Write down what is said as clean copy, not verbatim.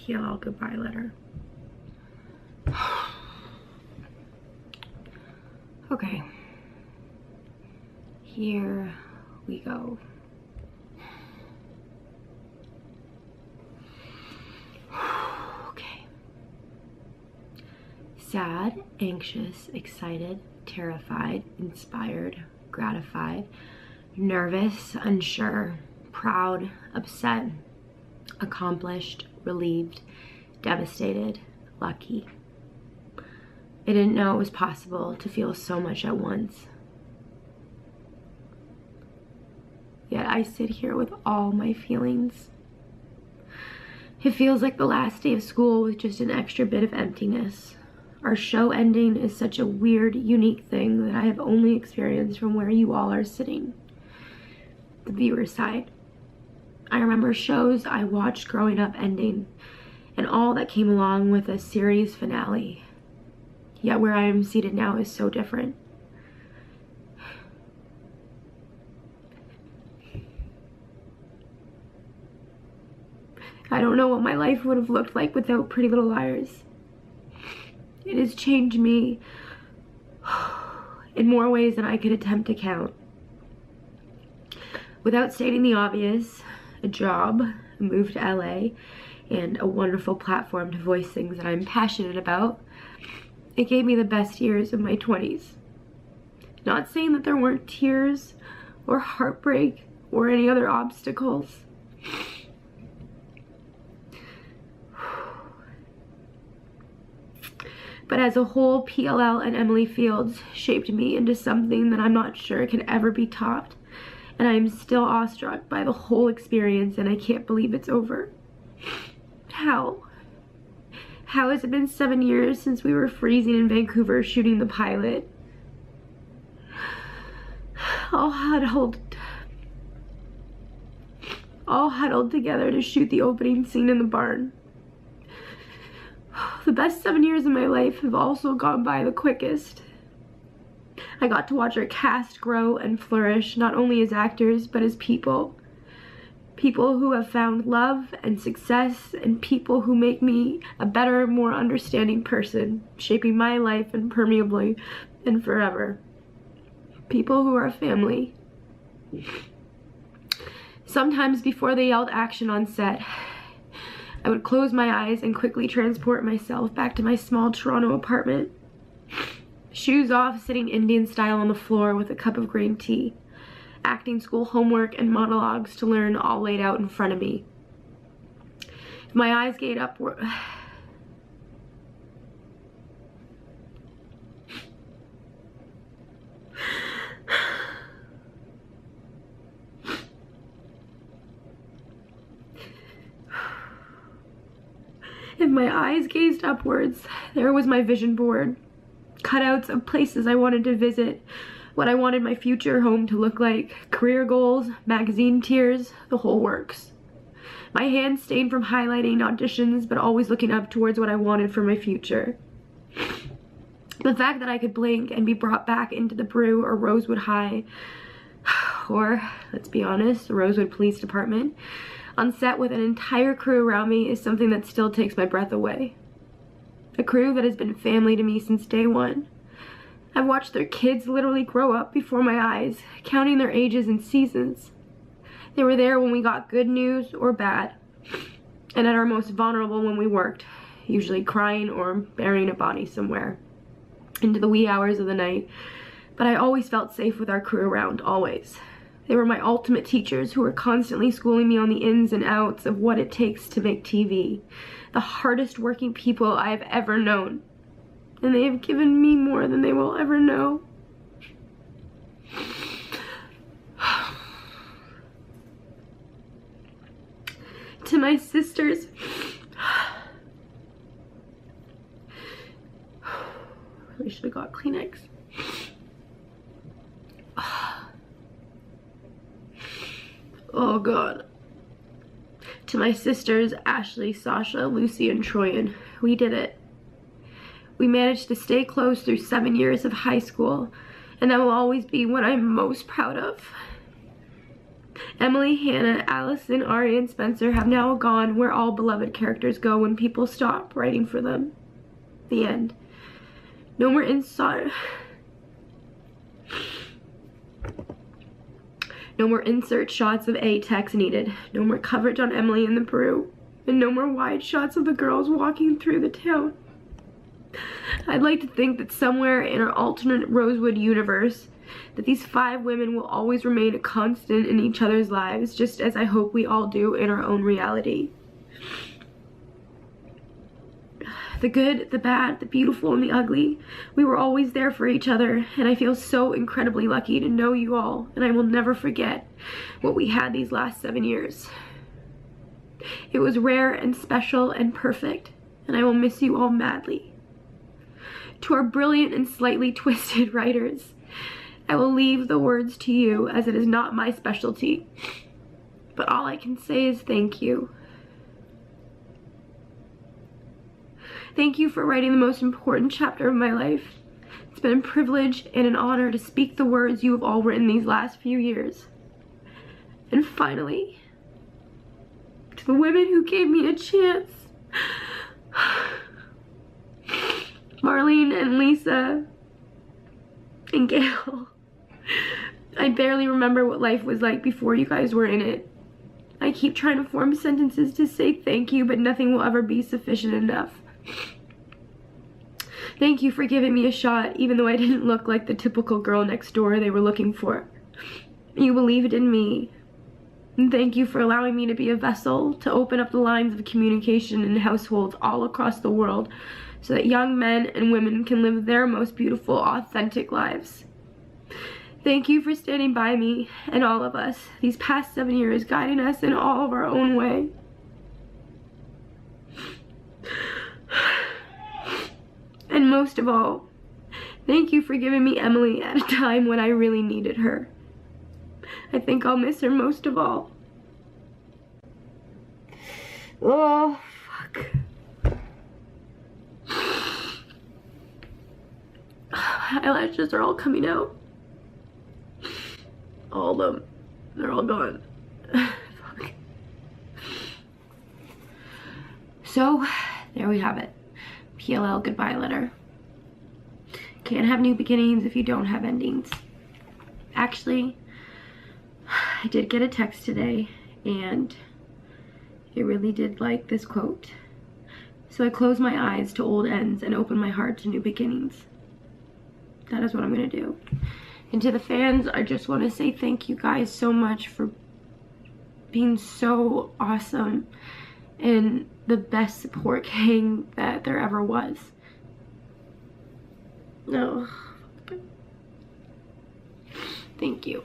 PLL goodbye letter. Okay. Here we go. Okay. Sad, anxious, excited, terrified, inspired, gratified, nervous, unsure, proud, upset, accomplished, relieved, devastated, lucky. I didn't know it was possible to feel so much at once. Yet I sit here with all my feelings. It feels like the last day of school with just an extra bit of emptiness. Our show ending is such a weird, unique thing that I have only experienced from where you all are sitting, the viewer side. I remember shows I watched growing up ending, and all that came along with a series finale. Yet where I am seated now is so different. I don't know what my life would have looked like without Pretty Little Liars. It has changed me in more ways than I could attempt to count. Without stating the obvious, a job, a move to LA, and a wonderful platform to voice things that I'm passionate about, it gave me the best years of my 20s. Not saying that there weren't tears or heartbreak or any other obstacles. But as a whole, PLL and Emily Fields shaped me into something that I'm not sure can ever be topped. And I am still awestruck by the whole experience, and I can't believe it's over. How? How has it been 7 years since we were freezing in Vancouver shooting the pilot? All huddled together to shoot the opening scene in the barn. The best 7 years of my life have also gone by the quickest. I got to watch our cast grow and flourish, not only as actors, but as people. People who have found love and success, and people who make me a better, more understanding person, shaping my life impermeably and forever. People who are family. Sometimes before they yelled action on set, I would close my eyes and quickly transport myself back to my small Toronto apartment. Shoes off, sitting Indian style on the floor with a cup of green tea. Acting school homework and monologues to learn all laid out in front of me. If my eyes gaze upward, if my eyes gazed upwards, there was my vision board. Cutouts of places I wanted to visit, what I wanted my future home to look like, career goals, magazine tiers, the whole works. My hands stained from highlighting auditions, but always looking up towards what I wanted for my future. The fact that I could blink and be brought back into the Brew or Rosewood High, or, let's be honest, the Rosewood Police Department, on set with an entire crew around me is something that still takes my breath away. A crew that has been family to me since day one. I've watched their kids literally grow up before my eyes, counting their ages and seasons. They were there when we got good news or bad, and at our most vulnerable when we worked, usually crying or burying a body somewhere, into the wee hours of the night. But I always felt safe with our crew around, always. They were my ultimate teachers who were constantly schooling me on the ins and outs of what it takes to make TV. The hardest working people I have ever known. And they have given me more than they will ever know. To my sisters, I should have got Kleenex. Oh God. To my sisters, Ashley, Sasha, Lucy, and Troyan, we did it. We managed to stay close through 7 years of high school, and that will always be what I'm most proud of. Emily, Hannah, Allison, Ari, and Spencer have now gone where all beloved characters go when people stop writing for them. The end. No more insert shots of A-Tex needed. No more coverage on Emily and the brew. And no more wide shots of the girls walking through the town. I'd like to think that somewhere in our alternate Rosewood universe, that these 5 women will always remain a constant in each other's lives, just as I hope we all do in our own reality. The good, the bad, the beautiful, and the ugly. We were always there for each other, and I feel so incredibly lucky to know you all, and I will never forget what we had these last 7 years. It was rare and special and perfect, and I will miss you all madly. To our brilliant and slightly twisted writers, I will leave the words to you, as it is not my specialty, but all I can say is thank you. Thank you for writing the most important chapter of my life. It's been a privilege and an honor to speak the words you have all written these last few years. And finally, to the women who gave me a chance. Marlene and Lisa and Gail. I barely remember what life was like before you guys were in it. I keep trying to form sentences to say thank you, but nothing will ever be sufficient enough. Thank you for giving me a shot, even though I didn't look like the typical girl next door they were looking for. You believed in me. And thank you for allowing me to be a vessel to open up the lines of communication in households all across the world so that young men and women can live their most beautiful, authentic lives. Thank you for standing by me and all of us these past 7 years, guiding us in all of our own way. And most of all, thank you for giving me Emily at a time when I really needed her. I think I'll miss her most of all. Oh, fuck. Eyelashes are all coming out. All of them. They're all gone. Fuck. So, there we have it. PLL goodbye letter. Can't have new beginnings if you don't have endings. Actually, I did get a text today, and it really did like this quote. So I close my eyes to old ends and open my heart to new beginnings. That is what I'm gonna do. And to the fans, I just want to say thank you guys so much for being so awesome and the best support gang that there ever was. No. Thank you.